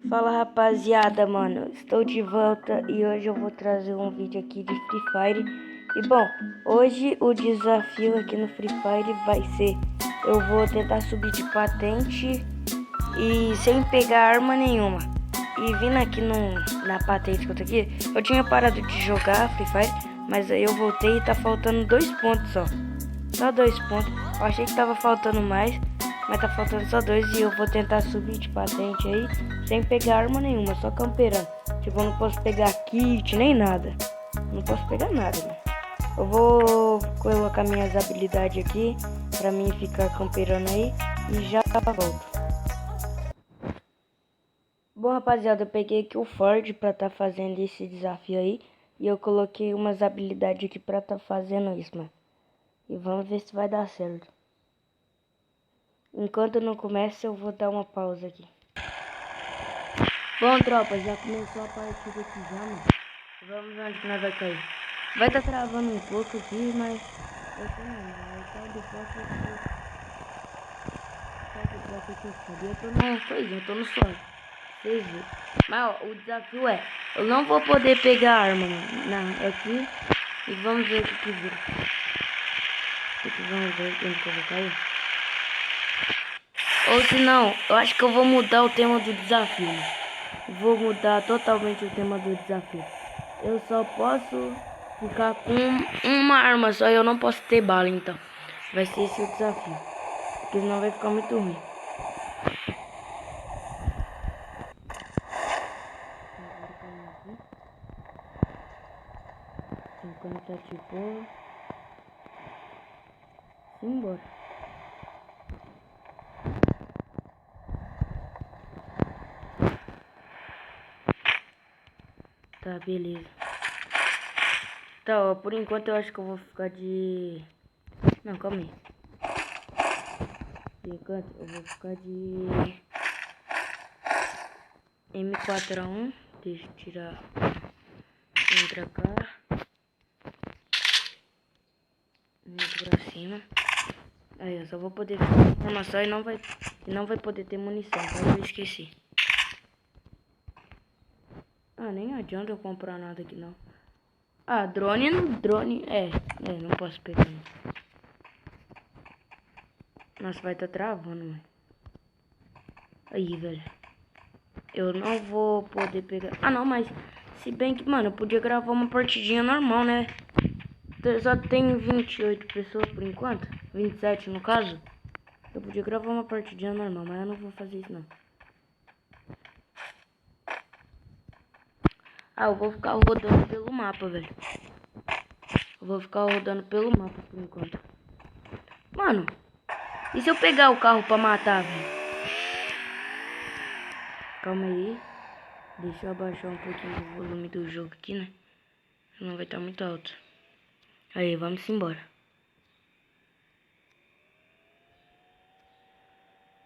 Fala rapaziada, mano, estou de volta e hoje eu vou trazer um vídeo aqui de Free Fire. E bom, hoje o desafio aqui no Free Fire vai ser: eu vou tentar subir de patente e sem pegar arma nenhuma. E vindo aqui na patente que eu tô aqui, eu tinha parado de jogar Free Fire, mas aí eu voltei e tá faltando 2 pontos só 2 pontos. Eu achei que tava faltando mais, mas tá faltando só 2 e eu vou tentar subir de patente aí sem pegar arma nenhuma, só camperando. Tipo, eu não posso pegar kit nem nada. Não posso pegar nada, né? Eu vou colocar minhas habilidades aqui pra mim ficar camperando aí e já volto. Bom, rapaziada, eu peguei aqui o Ford pra tá fazendo esse desafio aí e eu coloquei umas habilidades aqui pra tá fazendo isso, mano. E vamos ver se vai dar certo. Enquanto não começa, eu vou dar uma pausa aqui. Bom, tropa, já começou a partida aqui já, mano. Vamos ver onde nós vai cair. Vai tá travando um pouco aqui, mas eu tô não, vai cair do foco aqui. Eu tô no coisinha, eu tô no solo. Vocês viram. Mas ó, o desafio é: eu não vou poder pegar arma, mano. Não, aqui. E vamos ver o que vira. Vamos ver onde que eu vou cair. Ou se não, eu acho que eu vou mudar o tema do desafio. Vou mudar totalmente o tema do desafio. Eu só posso ficar com uma arma só e eu não posso ter bala, então. Vai ser esse o desafio. Porque senão vai ficar muito ruim. Enquanto tá tipo... Simbora. Tá, beleza. Tá, ó, por enquanto eu acho que eu vou ficar de... Não, calma aí. Por enquanto eu vou ficar de... M4A1. Deixa eu tirar... Entra cá. Entra pra cima. Aí eu só vou poder ficar uma só e não vai poder ter munição, tá? Eu esqueci. Ah, nem adianta eu comprar nada aqui não. Ah, drone. Não posso pegar. Nossa, vai tá travando, mano. Aí, velho. Eu não vou poder pegar. Ah, não, mas se bem que, mano, eu podia gravar uma partidinha normal, né? Só tem 28 pessoas por enquanto. 27 no caso. Eu podia gravar uma partidinha normal, mas eu não vou fazer isso não. Ah, eu vou ficar rodando pelo mapa, velho. Eu vou ficar rodando pelo mapa por enquanto. Mano, e se eu pegar o carro pra matar, velho? Calma aí. Deixa eu abaixar um pouquinho o volume do jogo aqui, né? Não vai estar muito alto. Aí, vamos embora.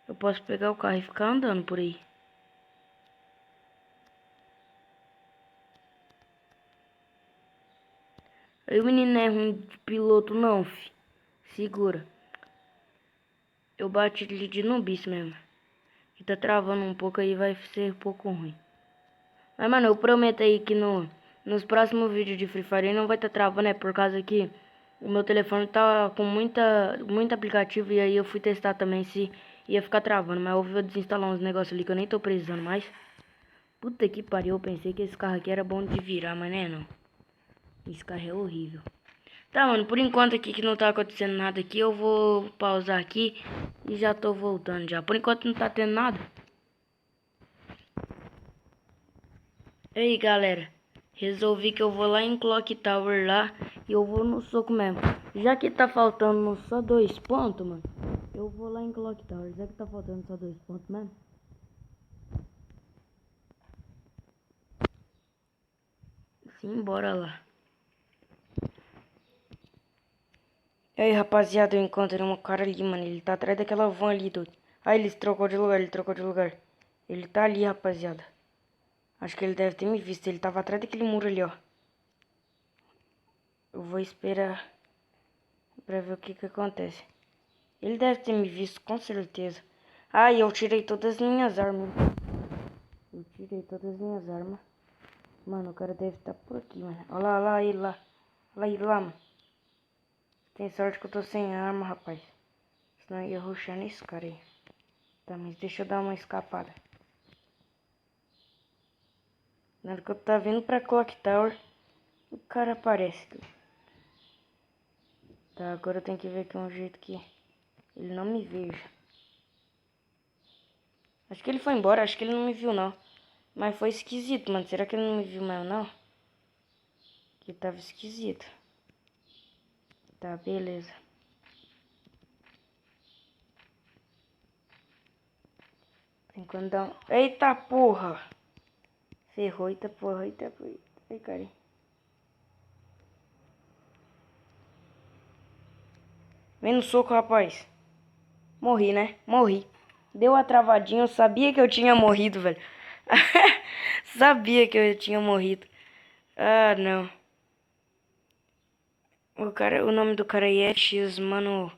Eu posso pegar o carro e ficar andando por aí. Aí o menino não é ruim de piloto não, fi. Segura. Eu bati ele de nubice mesmo. E tá travando um pouco aí, vai ser um pouco ruim. Mas, mano, eu prometo aí que nos próximos vídeos de Free Fire não vai estar travando, é por causa que o meu telefone tá com muito aplicativo e aí eu fui testar também se ia ficar travando. Mas eu vou desinstalar uns negócios ali que eu nem tô precisando mais. Puta que pariu, eu pensei que esse carro aqui era bom de virar, mas né, não. Esse carro é horrível. Tá, mano, por enquanto aqui que não tá acontecendo nada aqui, eu vou pausar aqui e já tô voltando já. Por enquanto não tá tendo nada. E aí, galera, resolvi que eu vou lá em Clock Tower lá e eu vou no soco mesmo. Já que tá faltando só 2 pontos, mano, eu vou lá em Clock Tower. Já que tá faltando só 2 pontos mesmo. Sim, bora lá. E aí, rapaziada, eu encontrei um cara ali, mano. Ele tá atrás daquela van ali, doido. Ah, ele trocou de lugar, ele trocou de lugar. Ele tá ali, rapaziada. Acho que ele deve ter me visto. Ele tava atrás daquele muro ali, ó. Eu vou esperar pra ver o que acontece. Ele deve ter me visto, com certeza. Ah, e eu tirei todas as minhas armas. Eu tirei todas as minhas armas. Mano, o cara deve estar por aqui, mano. Olha lá, olha lá, ele lá. Olha ele lá, mano. Tem sorte que eu tô sem arma, rapaz. Senão eu ia rushar nesse cara aí. Tá, mas deixa eu dar uma escapada. Na hora que eu tá vindo pra Clock Tower, o cara aparece. Tá, agora eu tenho que ver aqui um jeito que ele não me veja. Acho que ele foi embora, acho que ele não me viu não. Mas foi esquisito, mano. Será que ele não me viu mesmo, não? Que tava esquisito. Tá, beleza. Tem que dar um... Eita porra! Ferrou, eita porra, eita porra. Ai, cara. Vem no soco, rapaz. Morri, né? Morri. Deu uma travadinha, eu sabia que eu tinha morrido, velho. Sabia que eu tinha morrido. Ah, não. O nome do cara aí é X, Mano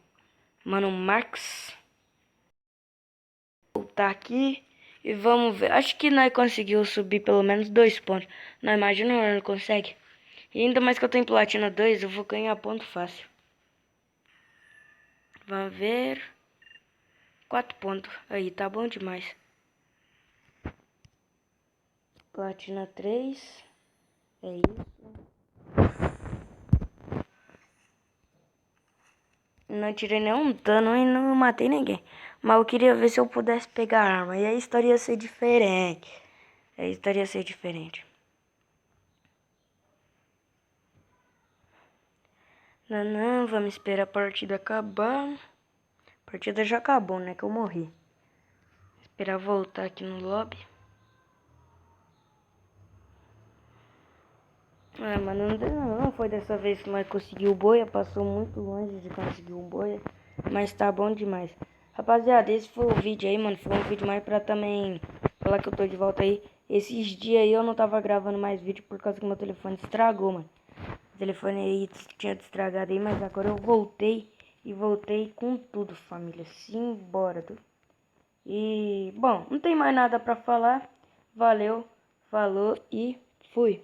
Max. Vou voltar aqui e vamos ver. Acho que nós conseguimos subir pelo menos 2 pontos. Não, imagina não consegue. E ainda mais que eu tô em Platina 2, eu vou ganhar ponto fácil. Vamos ver. 4 pontos. Aí, tá bom demais. Platina 3. É isso. Não tirei nenhum dano e não matei ninguém. Mas eu queria ver se eu pudesse pegar a arma. E a história ia ser diferente. A história ia ser diferente. Não, não, vamos esperar a partida acabar. A partida já acabou, né? Que eu morri. Esperar voltar aqui no lobby. Ah, mas não foi dessa vez que nós conseguiu o boia. Passou muito longe de conseguir um boia. Mas tá bom demais. Rapaziada, esse foi o vídeo aí, mano. Foi um vídeo mais pra também falar que eu tô de volta aí. Esses dias aí eu não tava gravando mais vídeo por causa que meu telefone estragou, mano. O telefone aí tinha estragado aí, mas agora eu voltei. E voltei com tudo, família. Simbora. E, bom, não tem mais nada pra falar. Valeu, falou e fui.